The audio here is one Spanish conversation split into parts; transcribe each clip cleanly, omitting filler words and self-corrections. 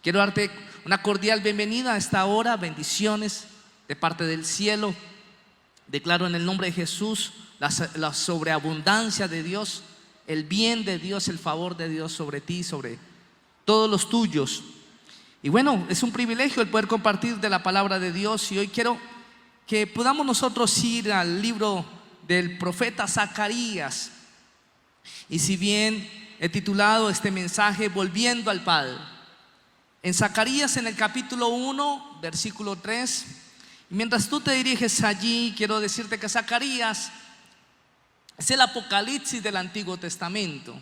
Quiero darte una cordial bienvenida a esta hora, bendiciones de parte del cielo. Declaro en el nombre de Jesús la sobreabundancia de Dios, el bien de Dios, el favor de Dios sobre ti, sobre todos los tuyos. Y bueno, es un privilegio el poder compartir de la palabra de Dios. Y hoy quiero que podamos nosotros ir al libro del profeta Zacarías. Y si bien he titulado este mensaje Volviendo al Padre, en Zacarías, en el capítulo 1, versículo 3. Y mientras tú te diriges allí, quiero decirte que Zacarías es el Apocalipsis del Antiguo Testamento,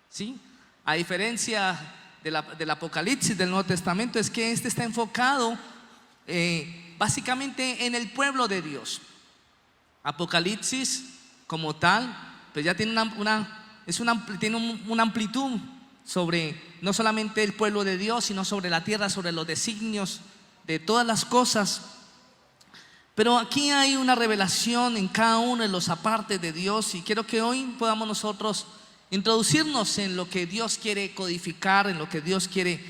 ¿sí? A diferencia del Apocalipsis del Nuevo Testamento, es que este está enfocado básicamente en el pueblo de Dios. Apocalipsis como tal, pues ya tiene una amplitud sobre no solamente el pueblo de Dios, sino sobre la tierra, sobre los designios de todas las cosas. Pero aquí hay una revelación en cada uno de los apartes de Dios, y quiero que hoy podamos nosotros introducirnos en lo que Dios quiere codificar, en lo que Dios quiere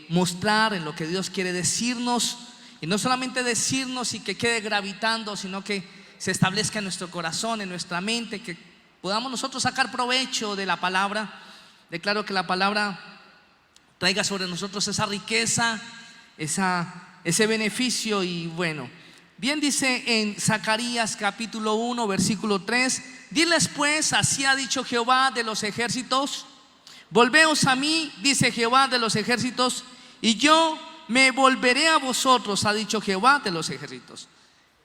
mostrar, en lo que Dios quiere decirnos. Y no solamente decirnos y que quede gravitando, sino que se establezca en nuestro corazón, en nuestra mente, que podamos nosotros sacar provecho de la palabra. Declaro que la palabra traiga sobre nosotros esa riqueza, ese beneficio. Y bueno, bien dice en Zacarías capítulo 1 versículo 3: diles pues, así ha dicho Jehová de los ejércitos, volveos a mí, dice Jehová de los ejércitos, y yo me volveré a vosotros, ha dicho Jehová de los ejércitos.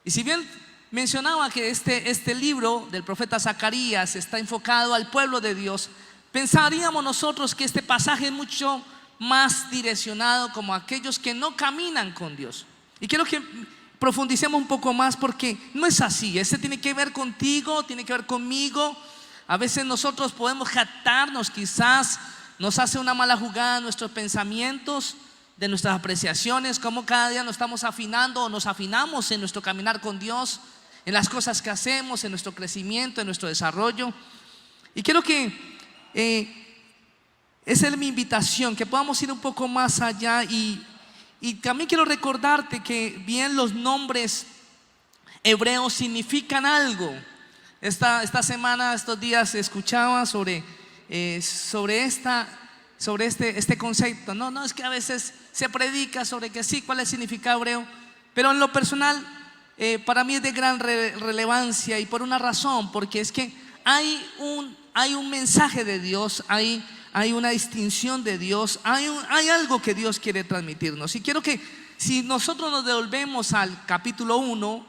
Y si bien mencionaba que este libro del profeta Zacarías está enfocado al pueblo de Dios, pensaríamos nosotros que este pasaje es mucho más direccionado como aquellos que no caminan con Dios. Y quiero que profundicemos un poco más, porque no es así. Este tiene que ver contigo, tiene que ver conmigo. A veces nosotros podemos jactarnos, quizás nos hace una mala jugada nuestros pensamientos, de nuestras apreciaciones, como cada día nos estamos afinando o nos afinamos en nuestro caminar con Dios, en las cosas que hacemos, en nuestro crecimiento, en nuestro desarrollo. Y quiero que esa es mi invitación, que podamos ir un poco más allá. Y también quiero recordarte que bien los nombres hebreos significan algo. Esta semana, estos días, escuchaba sobre este concepto. No, es que a veces se predica sobre que sí, cuál es el significado hebreo, pero en lo personal para mí es de gran relevancia, y por una razón, porque es que hay un mensaje de Dios, hay una distinción de Dios, hay algo que Dios quiere transmitirnos. Y quiero que, si nosotros nos devolvemos al capítulo 1,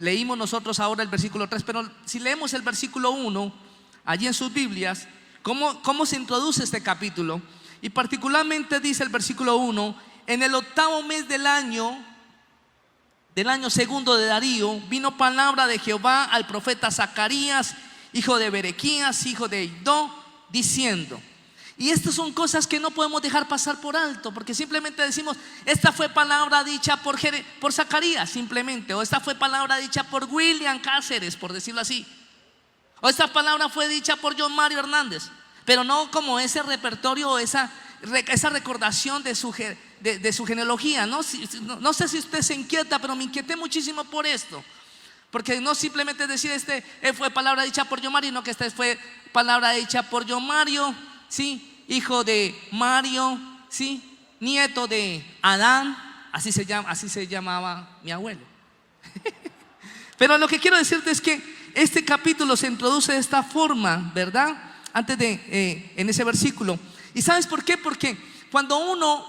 leímos nosotros ahora el versículo 3, pero si leemos el versículo 1 allí en sus Biblias, ¿cómo se introduce este capítulo? Y particularmente dice el versículo 1: en el 8º mes del año segundo de Darío, vino palabra de Jehová al profeta Zacarías, hijo de Berequías, hijo de Iddo, diciendo. Y estas son cosas que no podemos dejar pasar por alto, porque simplemente decimos: esta fue palabra dicha por Zacarías, simplemente, o esta fue palabra dicha por William Cáceres, por decirlo así, o esta palabra fue dicha por John Mario Hernández, pero no como ese repertorio o esa recordación de su genealogía. No sé si usted se inquieta, pero me inquieté muchísimo por esto, porque no simplemente decir fue palabra dicha por John Mario, no, que esta fue palabra dicha por John Mario, ¿sí? Hijo de Mario, ¿sí? Nieto de Adán, así se llamaba mi abuelo. Pero lo que quiero decirte es que este capítulo se introduce de esta forma, ¿verdad? Antes en ese versículo. ¿Y sabes por qué? Porque cuando uno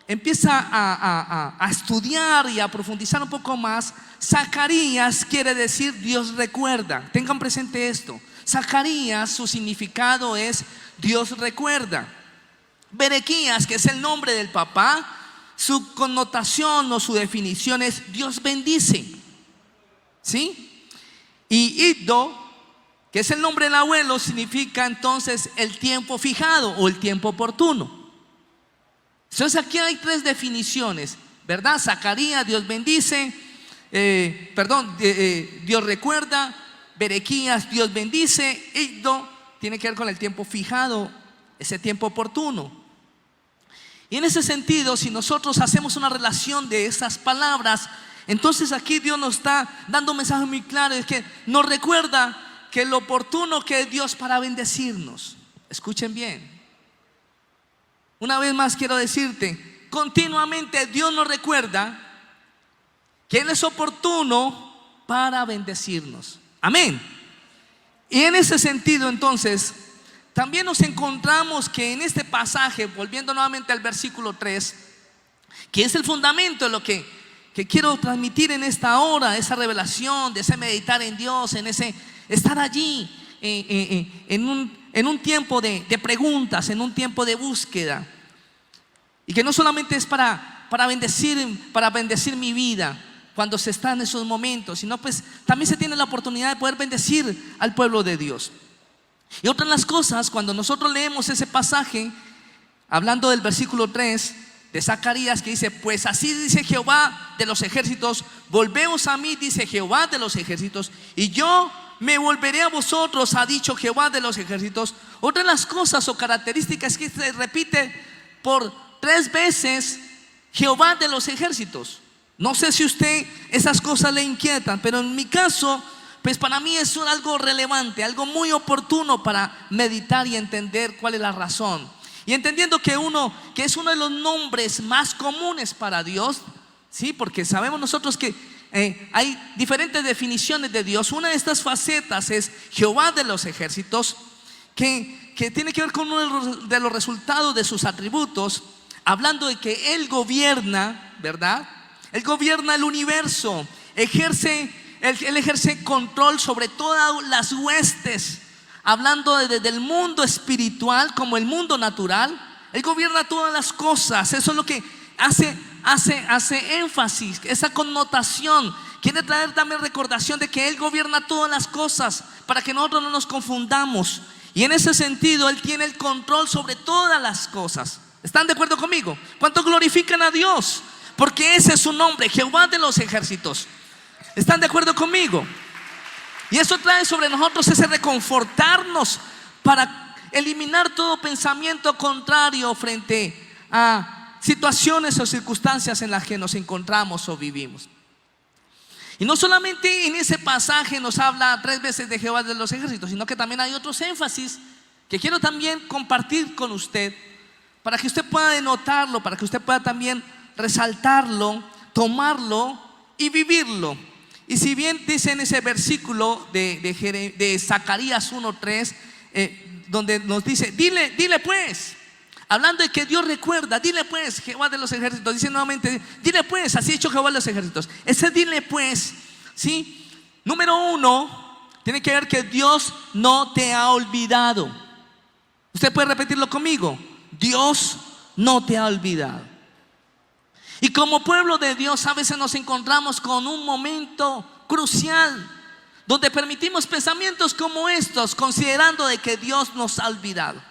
empieza a estudiar y a profundizar un poco más, Zacarías quiere decir Dios recuerda. Tengan presente esto: Zacarías, su significado es Dios recuerda. Berequías, que es el nombre del papá, su connotación o su definición es Dios bendice, ¿sí? Y Iddo, que es el nombre del abuelo, significa entonces el tiempo fijado o el tiempo oportuno. Entonces aquí hay tres definiciones, ¿verdad? Zacarías, Dios bendice, Dios recuerda. Berequías, Dios bendice. Iddo tiene que ver con el tiempo fijado, ese tiempo oportuno. Y en ese sentido, si nosotros hacemos una relación de esas palabras, entonces aquí Dios nos está dando un mensaje muy claro, es que nos recuerda que lo oportuno que es Dios para bendecirnos. Escuchen bien. Una vez más quiero decirte, continuamente Dios nos recuerda que Él es oportuno para bendecirnos. Amén. Y en ese sentido, entonces, también nos encontramos que en este pasaje, volviendo nuevamente al versículo 3, que es el fundamento de lo que quiero transmitir en esta hora, esa revelación, de ese meditar en Dios, en ese estar allí en un tiempo de preguntas, en un tiempo de búsqueda. Y que no solamente es para bendecir mi vida cuando se está en esos momentos, sino pues también se tiene la oportunidad de poder bendecir al pueblo de Dios. Y otra de las cosas, cuando nosotros leemos ese pasaje, hablando del versículo 3 de Zacarías, que dice: pues así dice Jehová de los ejércitos, volveos a mí, dice Jehová de los ejércitos, y yo me volveré a vosotros, ha dicho Jehová de los ejércitos. Otra de las cosas o características es que se repite por 3 veces Jehová de los ejércitos. No sé si usted esas cosas le inquietan, pero en mi caso, pues para mí es algo relevante, algo muy oportuno para meditar y entender cuál es la razón. Y entendiendo que es uno de los nombres más comunes para Dios, ¿sí? Porque sabemos nosotros que hay diferentes definiciones de Dios. Una de estas facetas es Jehová de los ejércitos, que tiene que ver con uno de los resultados de sus atributos, hablando de que Él gobierna, ¿verdad? Él gobierna el universo, Él ejerce control sobre todas las huestes, hablando desde el mundo espiritual como el mundo natural. Él gobierna todas las cosas. Eso es lo que hace énfasis, esa connotación. Quiere traer también recordación de que Él gobierna todas las cosas, para que nosotros no nos confundamos. Y en ese sentido Él tiene el control sobre todas las cosas. ¿Están de acuerdo conmigo? ¿Cuántos glorifican a Dios? Porque ese es su nombre, Jehová de los ejércitos. ¿Están de acuerdo conmigo? Y eso trae sobre nosotros ese reconfortarnos para eliminar todo pensamiento contrario frente a situaciones o circunstancias en las que nos encontramos o vivimos. Y no solamente en ese pasaje nos habla 3 veces de Jehová de los ejércitos, sino que también hay otros énfasis que quiero también compartir con usted, para que usted pueda denotarlo, para que usted pueda también resaltarlo, tomarlo y vivirlo. Y si bien dice en ese versículo de Zacarías 1:3, donde nos dice: dile pues, hablando de que Dios recuerda, dile pues, Jehová de los ejércitos, dice nuevamente: dile pues, así ha dicho Jehová de los ejércitos. Ese dile pues, ¿sí? Número 1, tiene que ver que Dios no te ha olvidado. Usted puede repetirlo conmigo: Dios no te ha olvidado. Y como pueblo de Dios, a veces nos encontramos con un momento crucial donde permitimos pensamientos como estos, considerando de que Dios nos ha olvidado.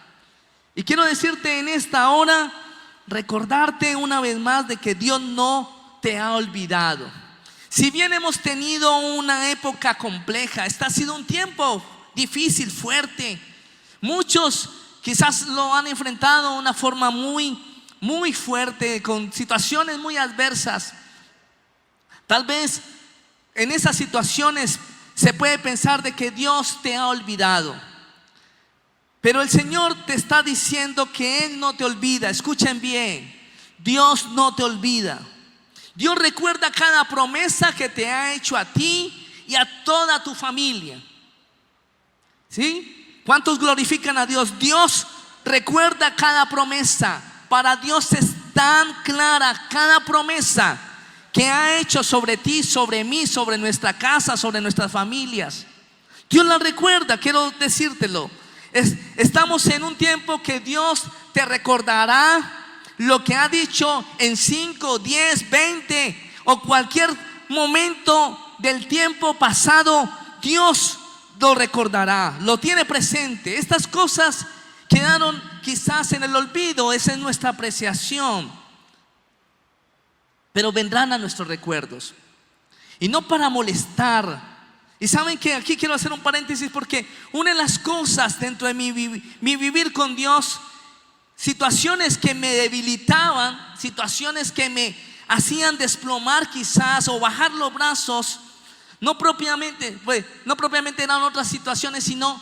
Y quiero decirte en esta hora, recordarte una vez más de que Dios no te ha olvidado. Si bien hemos tenido una época compleja, este ha sido un tiempo difícil, fuerte. Muchos quizás lo han enfrentado de una forma muy fuerte, con situaciones muy adversas. Tal vez en esas situaciones se puede pensar de que Dios te ha olvidado, pero el Señor te está diciendo que Él no te olvida. Escuchen bien: Dios no te olvida. Dios recuerda cada promesa que te ha hecho a ti y a toda tu familia. ¿Sí? ¿Cuántos glorifican a Dios? Dios recuerda cada promesa. Para Dios es tan clara cada promesa que ha hecho sobre ti, sobre mí, sobre nuestra casa, sobre nuestras familias. Dios la recuerda. Quiero decírtelo. Estamos en un tiempo que Dios te recordará lo que ha dicho en 5, 10, 20 o cualquier momento del tiempo pasado. Dios lo recordará, lo tiene presente. Estas cosas quedaron quizás en el olvido, esa es nuestra apreciación, pero vendrán a nuestros recuerdos, y no para molestar. Y saben que aquí quiero hacer un paréntesis, porque una de las cosas dentro de mi vivir con Dios situaciones que me debilitaban, situaciones que me hacían desplomar quizás o bajar los brazos. No propiamente eran otras situaciones, sino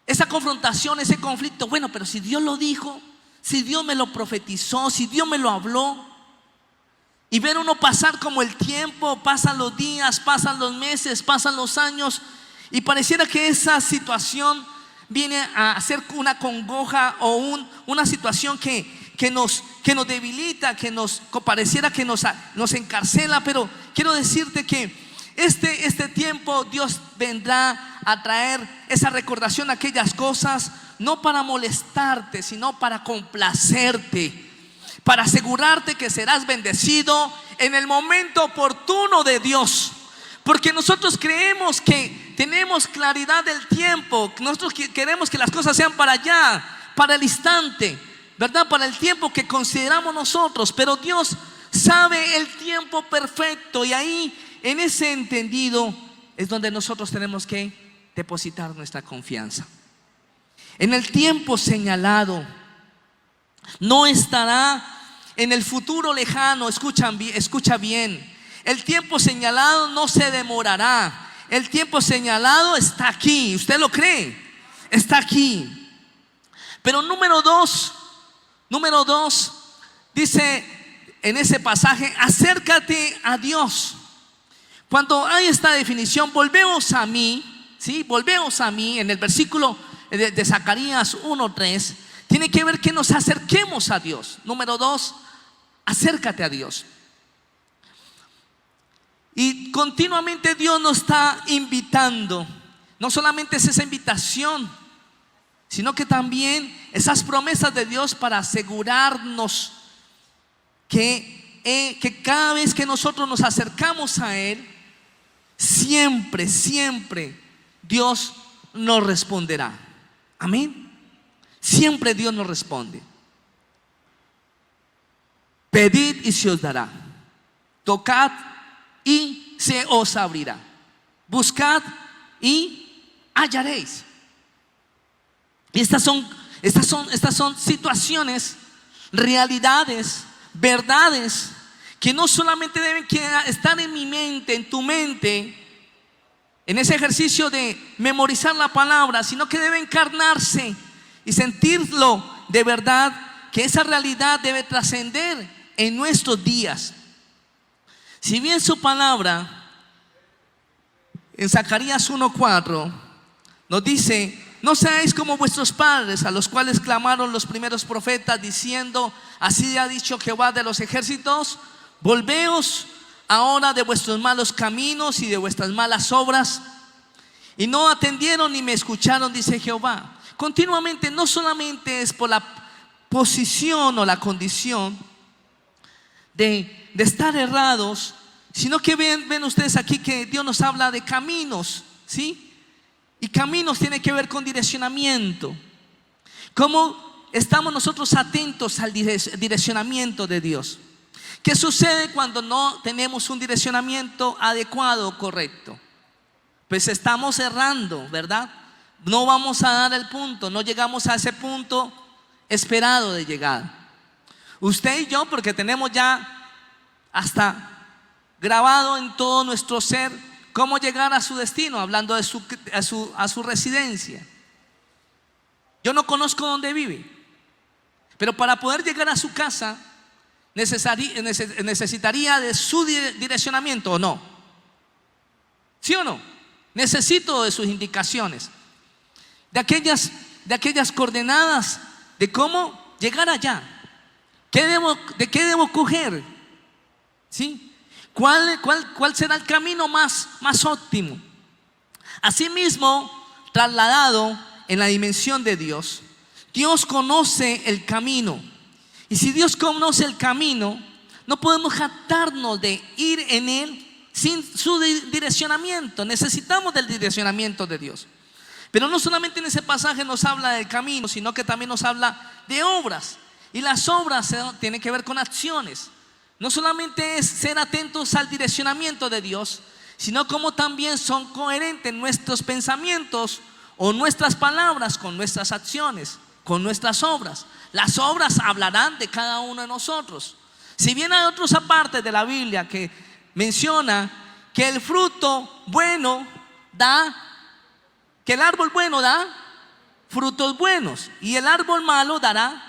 esa confrontación, ese conflicto. Bueno, pero si Dios lo dijo, si Dios me lo profetizó, si Dios me lo habló. Y ver uno pasar como el tiempo, pasan los días, pasan los meses, pasan los años, y pareciera que esa situación viene a ser una congoja o una situación que nos debilita, que pareciera que nos encarcela. Pero quiero decirte que este tiempo Dios vendrá a traer esa recordación de aquellas cosas, no para molestarte, sino para complacerte, para asegurarte que serás bendecido en el momento oportuno de Dios. Porque nosotros creemos que tenemos claridad del tiempo. Nosotros queremos que las cosas sean para allá, para el instante, ¿verdad? Para el tiempo que consideramos nosotros. Pero Dios sabe el tiempo perfecto, y ahí, en ese entendido, es donde nosotros tenemos que depositar nuestra confianza. En el tiempo señalado, no estará en el futuro lejano. Escucha bien. El tiempo señalado no se demorará. El tiempo señalado está aquí. ¿Usted lo cree? Está aquí. Pero número dos, dice en ese pasaje: acércate a Dios. Cuando hay esta definición, volvemos a mí, ¿sí? Volvemos a mí en el versículo de Zacarías 1:3. Tiene que ver que nos acerquemos a Dios. Número 2, acércate a Dios. Y continuamente Dios nos está invitando. No solamente es esa invitación, sino que también esas promesas de Dios para asegurarnos que cada vez que nosotros nos acercamos a Él, siempre Dios nos responderá. Amén. Siempre Dios nos responde. Pedid y se os dará. Tocad y se os abrirá. Buscad y hallaréis. Y estas son situaciones, realidades, verdades que no solamente deben estar en mi mente, en tu mente, en ese ejercicio de memorizar la palabra, sino que debe encarnarse y sentirlo de verdad, que esa realidad debe trascender en nuestros días. Si bien su palabra en Zacarías 1:4 nos dice: no seáis como vuestros padres, a los cuales clamaron los primeros profetas, diciendo: así ha dicho Jehová de los ejércitos, volveos ahora de vuestros malos caminos y de vuestras malas obras. Y no atendieron ni me escucharon, dice Jehová. Continuamente, no solamente es por la posición o la condición de estar errados, sino que ven ustedes aquí que Dios nos habla de caminos, ¿sí? Y caminos tiene que ver con direccionamiento. ¿Cómo estamos nosotros atentos al direccionamiento de Dios? ¿Qué sucede cuando no tenemos un direccionamiento adecuado o correcto? Pues estamos errando, ¿verdad? No vamos a dar el punto, no llegamos a ese punto esperado de llegada. Usted y yo, porque tenemos ya hasta grabado en todo nuestro ser cómo llegar a su destino, hablando de a su residencia. Yo no conozco dónde vive, pero para poder llegar a su casa necesitaría de su direccionamiento, ¿o no? ¿Sí o no? Necesito de sus indicaciones, de aquellas coordenadas de cómo llegar allá. ¿De qué debo coger? ¿Sí? ¿Cuál será el camino más óptimo? Asimismo, trasladado en la dimensión de Dios, Dios conoce el camino. Y si Dios conoce el camino, no podemos jactarnos de ir en él sin su direccionamiento. Necesitamos del direccionamiento de Dios. Pero no solamente en ese pasaje nos habla del camino, sino que también nos habla de obras. Y las obras tienen que ver con acciones. No solamente es ser atentos al direccionamiento de Dios, sino como también son coherentes nuestros pensamientos o nuestras palabras con nuestras acciones. con nuestras obras. Las obras hablarán de cada uno de nosotros. Si bien hay otras partes de la Biblia que menciona que el fruto bueno da, que el árbol bueno da frutos buenos y el árbol malo dará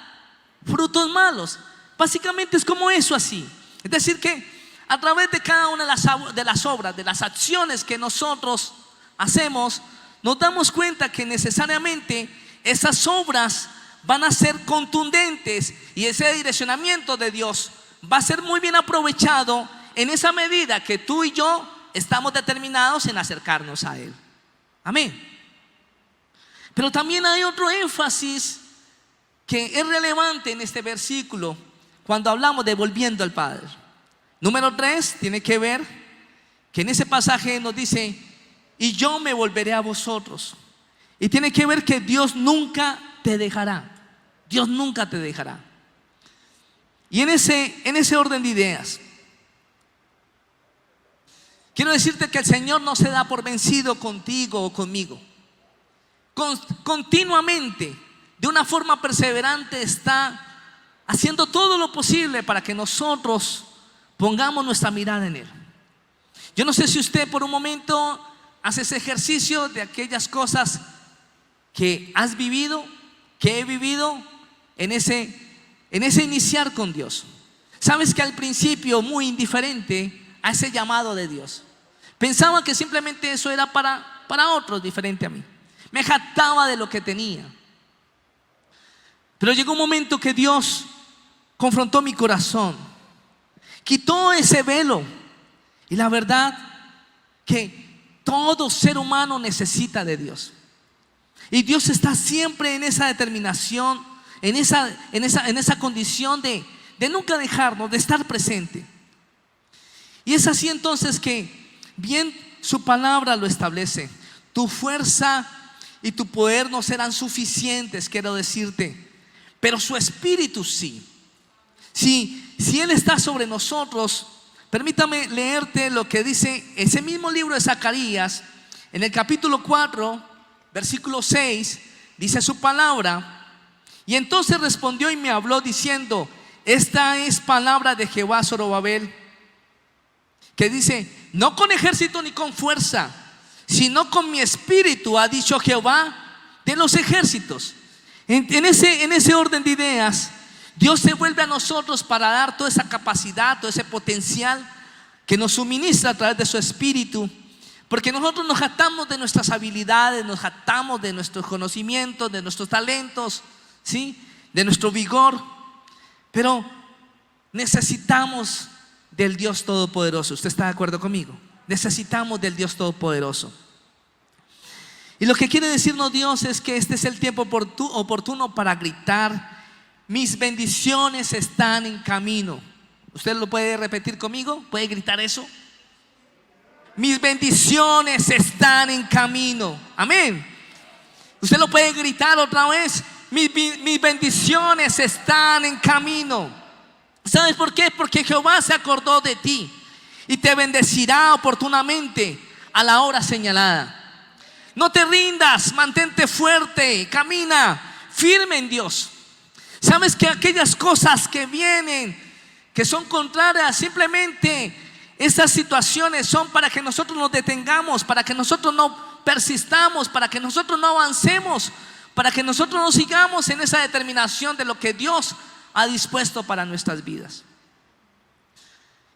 frutos malos. Básicamente es como eso así. Es decir que a través de cada una de las obras, de las acciones que nosotros hacemos, nos damos cuenta que necesariamente esas obras van a ser contundentes y ese direccionamiento de Dios va a ser muy bien aprovechado en esa medida que tú y yo estamos determinados en acercarnos a Él. Amén. Pero también hay otro énfasis que es relevante en este versículo cuando hablamos de volviendo al Padre. Número 3 tiene que ver que en ese pasaje nos dice: y yo me volveré a vosotros. Y tiene que ver que Dios nunca te dejará. Dios nunca te dejará. Y en ese orden de ideas, quiero decirte que el Señor no se da por vencido contigo o conmigo. Continuamente, de una forma perseverante, está haciendo todo lo posible para que nosotros pongamos nuestra mirada en Él. Yo no sé si usted por un momento hace ese ejercicio de aquellas cosas que has vivido, que he vivido en ese iniciar con Dios. Sabes que al principio muy indiferente a ese llamado de Dios. Pensaba que simplemente eso era para otros, diferente a mí. Me jactaba de lo que tenía. Pero llegó un momento que Dios confrontó mi corazón, quitó ese velo. Y la verdad que todo ser humano necesita de Dios. Y Dios está siempre en esa determinación, en esa condición de nunca dejarnos, de estar presente. Y es así entonces que bien su palabra lo establece. Tu fuerza y tu poder no serán suficientes, quiero decirte, pero su espíritu sí. Si Él está sobre nosotros, permítame leerte lo que dice ese mismo libro de Zacarías, en el capítulo 4, versículo 6, dice su palabra: y entonces respondió y me habló diciendo: esta es palabra de Jehová a Zorobabel, que dice: no con ejército ni con fuerza, sino con mi espíritu, ha dicho Jehová de los ejércitos. En ese orden de ideas, Dios se vuelve a nosotros para dar toda esa capacidad, todo ese potencial que nos suministra a través de su espíritu. Porque nosotros nos jactamos de nuestras habilidades, nos jactamos de nuestros conocimientos, de nuestros talentos, ¿sí? De nuestro vigor. Pero necesitamos del Dios Todopoderoso. ¿Usted está de acuerdo conmigo? Necesitamos del Dios Todopoderoso. Y lo que quiere decirnos Dios es que este es el tiempo oportuno para gritar: mis bendiciones están en camino. ¿Usted lo puede repetir conmigo? ¿Puede gritar eso? Mis bendiciones están en camino. Amén. Usted lo puede gritar otra vez: mis bendiciones están en camino. ¿Sabes por qué? Porque Jehová se acordó de ti y te bendecirá oportunamente a la hora señalada. No te rindas, mantente fuerte, camina firme en Dios. Sabes que aquellas cosas que vienen, que son contrarias, simplemente estas situaciones son para que nosotros nos detengamos, para que nosotros no persistamos, para que nosotros no avancemos, para que nosotros no sigamos en esa determinación de lo que Dios ha dispuesto para nuestras vidas.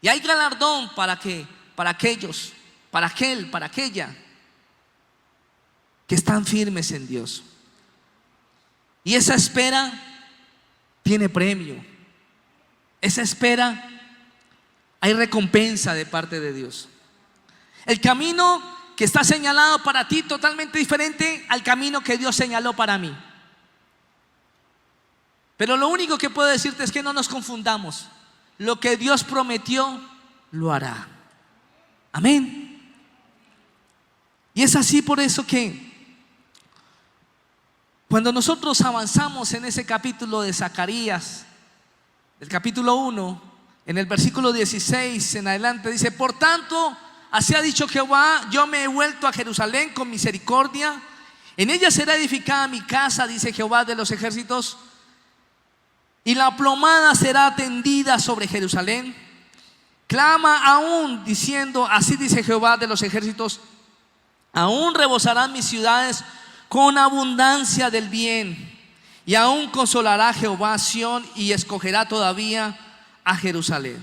Y hay galardón para aquellos, para aquella que están firmes en Dios. Y esa espera tiene premio. Esa espera, hay recompensa de parte de Dios. El camino que está señalado para ti totalmente diferente al camino que Dios señaló para mí. Pero lo único que puedo decirte es que no nos confundamos. Lo que Dios prometió, lo hará. Amén. Y es así por eso que cuando nosotros avanzamos en ese capítulo de Zacarías, el capítulo 1, en el versículo 16 en adelante, dice: por tanto, así ha dicho Jehová, yo me he vuelto a Jerusalén con misericordia En ella será edificada mi casa, dice Jehová de los ejércitos, y la plomada será tendida sobre Jerusalén. Clama aún diciendo, así dice Jehová de los ejércitos, aún rebosarán mis ciudades con abundancia del bien, y aún consolará Jehová a Sión y escogerá todavía a Jerusalén.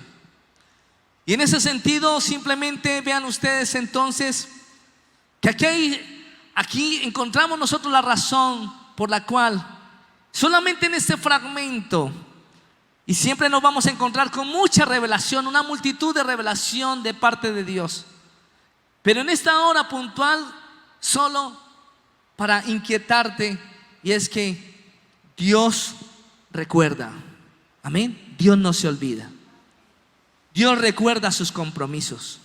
Y en ese sentido, simplemente vean ustedes entonces que aquí encontramos nosotros la razón por la cual solamente en este fragmento, y siempre nos vamos a encontrar con mucha revelación, una multitud de revelación de parte de Dios, pero en esta hora puntual solo para inquietarte, y es que Dios recuerda. Amén. Dios no se olvida. Dios recuerda sus compromisos.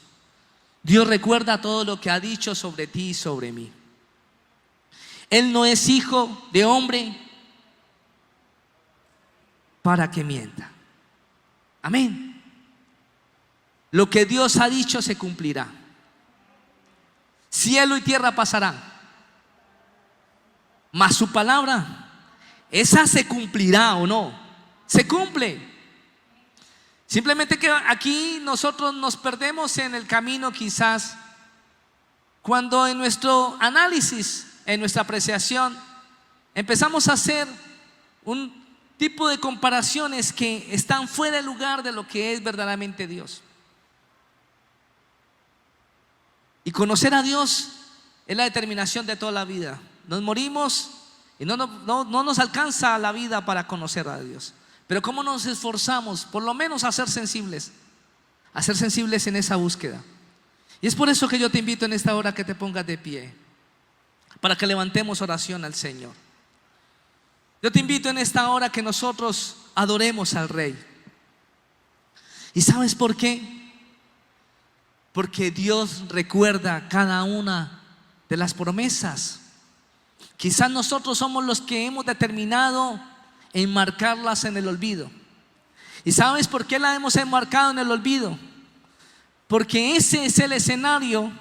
Dios recuerda todo lo que ha dicho sobre ti y sobre mí. Él no es hijo de hombre para que mienta. Amén. Lo que Dios ha dicho se cumplirá. Cielo y tierra pasarán, mas su palabra, esa se cumplirá o no. Se cumple. Simplemente que aquí nosotros nos perdemos en el camino quizás cuando en nuestro análisis, en nuestra apreciación, empezamos a hacer un tipo de comparaciones que están fuera de lugar de lo que es verdaderamente Dios. Y conocer a Dios es la determinación de toda la vida. Nos morimos y no nos alcanza la vida para conocer a Dios. Pero ¿cómo nos esforzamos? Por lo menos a ser sensibles en esa búsqueda. Y es por eso que yo te invito en esta hora que te pongas de pie, para que levantemos oración al Señor. Yo te invito en esta hora que nosotros adoremos al Rey. ¿Y sabes por qué? Porque Dios recuerda cada una de las promesas. Quizás nosotros somos los que hemos determinado enmarcarlas en el olvido. ¿Y sabes por qué las hemos enmarcado en el olvido? Porque ese es el escenario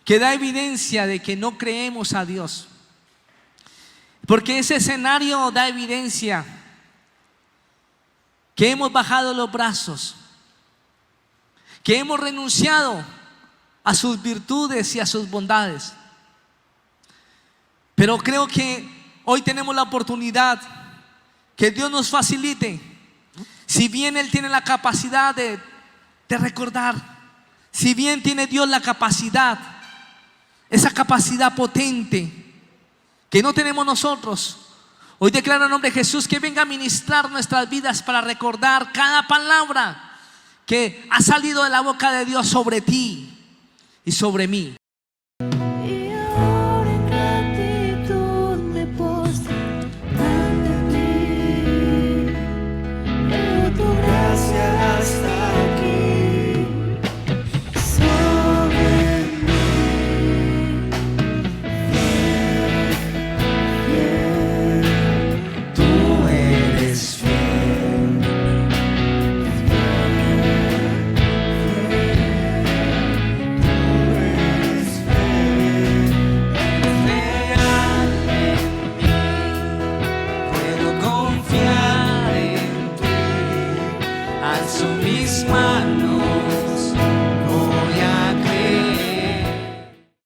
que da evidencia de que no creemos a Dios. Porque ese escenario da evidencia que hemos bajado los brazos, que hemos renunciado a sus virtudes y a sus bondades. Pero creo que hoy tenemos la oportunidad que Dios nos facilite. Si bien Él tiene la capacidad de recordar, si bien tiene Dios la capacidad, esa capacidad potente que no tenemos nosotros, hoy declaro en nombre de Jesús que venga a ministrar nuestras vidas para recordar cada palabra que ha salido de la boca de Dios sobre ti y sobre mí.